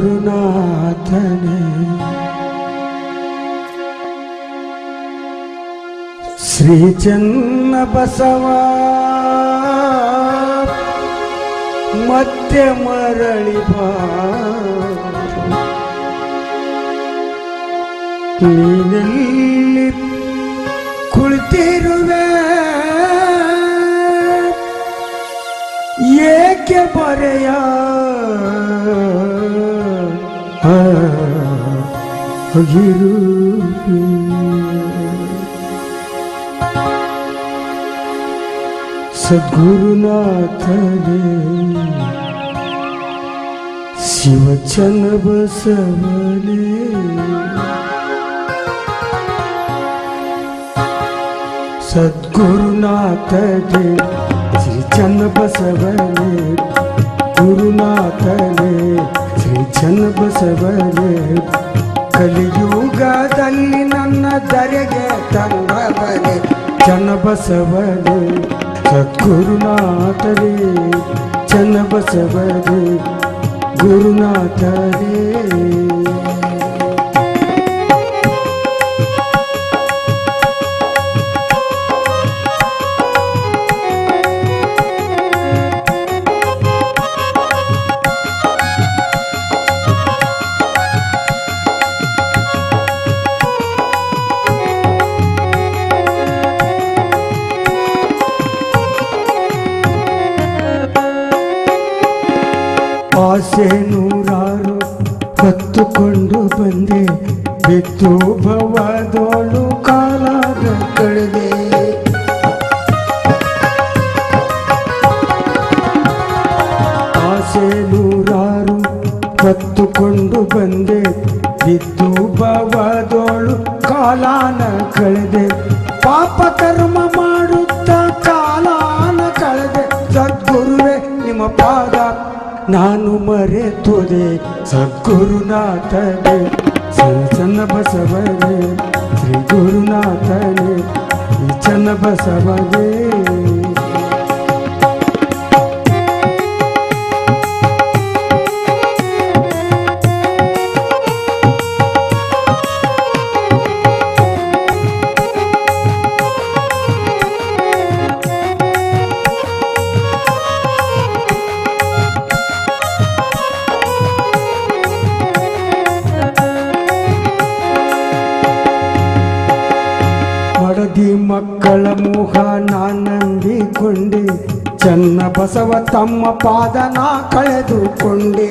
ಸದ್ಗುರುನಾಥನೇ ಶ್ರೀ ಚನ್ನಬಸವ ಮತ್ತೆ ಮರಳಿ ಬಾ ನೀನೆಲ್ಲಿ ಕುಳಿತಿರುವೆ ಏಕೆ ಬರೆಯ ಆಗಿರುವೆ ಸದ್ಗುರುನಾಥನೇ ಶಿವ ಚನ್ನಬಸವನೇ ಸದ್ಗುರುನಾಥನೇ ಶ್ರೀ ಚನ್ನಬಸವನೇ ಗುರುನಾಥನೇ ಶ್ರೀ ಚನ್ನಬಸವನೇ ಕಲಿಯುಗದಲ್ಲಿ ನನ್ನ ಧರೆಗೆ ತಂದವನೇ ಚನ್ನಬಸವನೇ ಸದ್ಗುರುನಾಥನೇ ಚನ್ನಬಸವನೇ ಗುರುನಾಥನೇ ಆಸೆ ನೂರಾರು ಹೊತ್ತುಕೊಂಡು ಬಂದೆ ಬಿತ್ತು ಭವದೋಳು ಕಾಲಾಗ ಕಳೆದೆ ಆಸೆ ನೂರಾರು ಹೊತ್ತುಕೊಂಡು ಬಂದೆ ಬಿದ್ದು ಭವದೋಳು ಕಾಲಾನ ಕಳೆದೆ ಪಾಪ ಕರ್ಮ ಮಾಡುತ್ತ ಕಾಲಾನ ಕಳೆದೆ ಸದ್ಗುರುವೆ ನಿಮ್ಮ ಪಾದ ನಾನು ಮರೆತುದೆ ಸದ್ಗುರುನಾಥನೇ ಶ್ರೀ ಚನ್ನಬಸವನೇ ಶ್ರೀ ಗುರುನಾಥನೇ ಶ್ರೀ ಚನ್ನಬಸವನೇ ಮಕ್ಕಳ ಮೋಹ ನಾನಂದಿಕೊಂಡೆ ಚನ್ನಬಸವ ತಮ್ಮ ಪಾದ ನಾ ಕಳೆದುಕೊಂಡೆ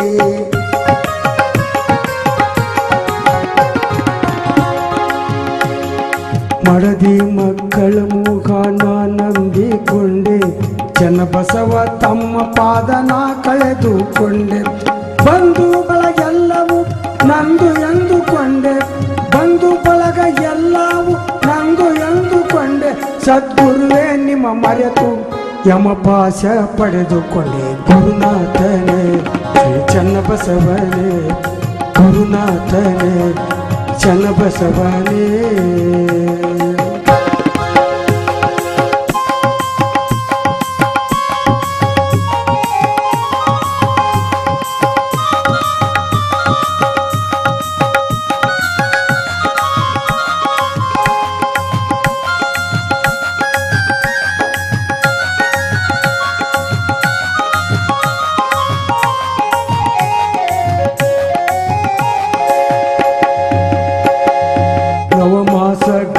ಮಡದಿ ಮಕ್ಕಳ ಮೋಹ ನಾನಂದಿಕೊಂಡೆ ಚನ್ನಬಸವ ತಮ್ಮ ಪಾದ ನಾ ಕಳೆದುಕೊಂಡೆ ಬಂಧು ಬಳಗೆಲ್ಲವೂ ನಂದು ಎಂದುಕೊಂಡೆ ಬಂಧು ಬಳಗ ಎಲ್ಲವೂ ನಂದು ಎಂದುಕೊಂಡೆ ಸದ್ಗುರುವೇ ನಿಮ್ಮ ಮರೆತು ಯಮಪಾಶ ಪಡೆದುಕೊಂಡೆ ಗುರುನಾಥನೇ ಶ್ರೀ ಚನ್ನಬಸವನೇ ಗುರುನಾಥನೇ ಚನ್ನಬಸವನೇ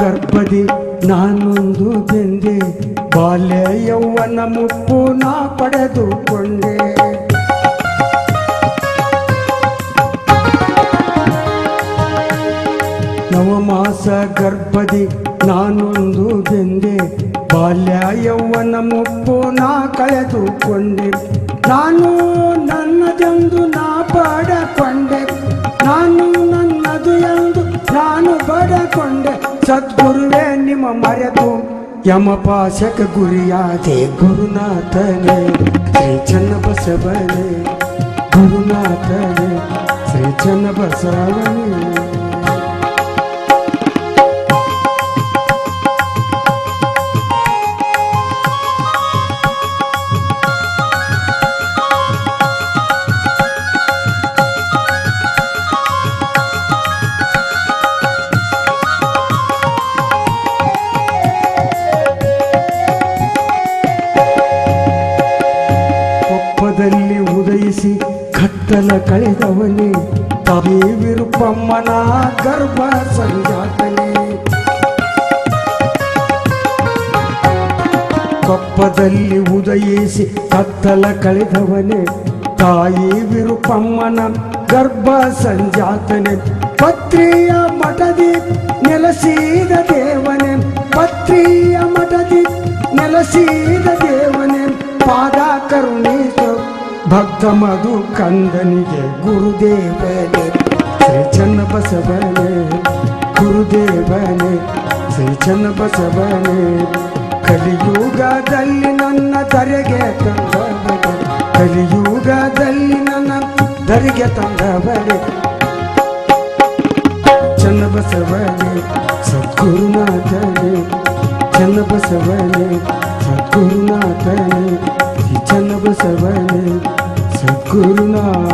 ಗರ್ಭದಿ ನಾನೊಂದು ಬೆಂದೆ ಬಾಲ್ಯ ಯೌವನ ಮುಪ್ಪು ನಾ ಪಡೆದುಕೊಂಡೆ ನವಮಾಸ ಗರ್ಭದಿ ನಾನೊಂದು ಬೆಂದೆ ಬಾಲ್ಯ ಯೌವನ ಮುಪ್ಪು ನಾ ಕಳೆದುಕೊಂಡೆ ನಾನು ನನ್ನದೆಂದು ನಾ ಪಡಕೊಂಡೆ ನಾನು ನನ್ನದು ಎಂದು ನಾನು ಬಡಕೊಂಡೆ ಸದ್ಗುರುವೇ ನಿಮ್ಮ ಮರೆತು ಯಮಪಾಶಕ ಗುರಿಯಾದೆ ಗುರುನಾಥನೇ ಶ್ರೀ ಚನ್ನಬಸವನೇ ಗುರುನಾಥನೇ ಶ್ರೀ ಚನ್ನಬಸವನೇ ಕತ್ತಲ ಕಳೆದವನೇ ತಾಯಿ ವಿರುಪಮ್ಮನ ಗರ್ಭ ಸಂಜಾತನೇ ಕೊಪ್ಪದಲ್ಲಿ ಉದಯಿಸಿ ಕತ್ತಲ ಕಳೆದವನೇ ತಾಯಿ ವಿರುಪಮ್ಮನ ಗರ್ಭ ಸಂಜಾತನೆ ಪತ್ರಿಯ ಮಠದಿ ನೆಲೆಸಿದ ದೇವನೇ ಪತ್ರಿಯ ಮಠದಿ ನೆಲೆಸಿದ ದೇವನೇ ಪಾದ ಕರುಣೀಸು ಭಕ್ತ ಮಧು ಕಂದನಿಗೆ ಗುರುದೇವನೇ ಶ್ರೀ ಚನ್ನಬಸವನೇ ಗುರುದೇವನೇ ಶ್ರೀ ಚನ್ನಬಸವನೇ ಕಲಿಯುಗದಲ್ಲಿ ನನ್ನ ಧರೆಗೆ ತಂದವನೇ ಕಲಿಯುಗದಲ್ಲಿ ನನ್ನ ಧರೆಗೆ ತಂದವನೇ ಚನ್ನಬಸವನೇ ಸದ್ಗುರುನಾಥನೇ ಚನ್ನಬಸವನೇ ಸದ್ಗುರುನಾಥನೇ ಚನ್ನಬಸವನೇ ಸದ್ಗುರುನಾಥ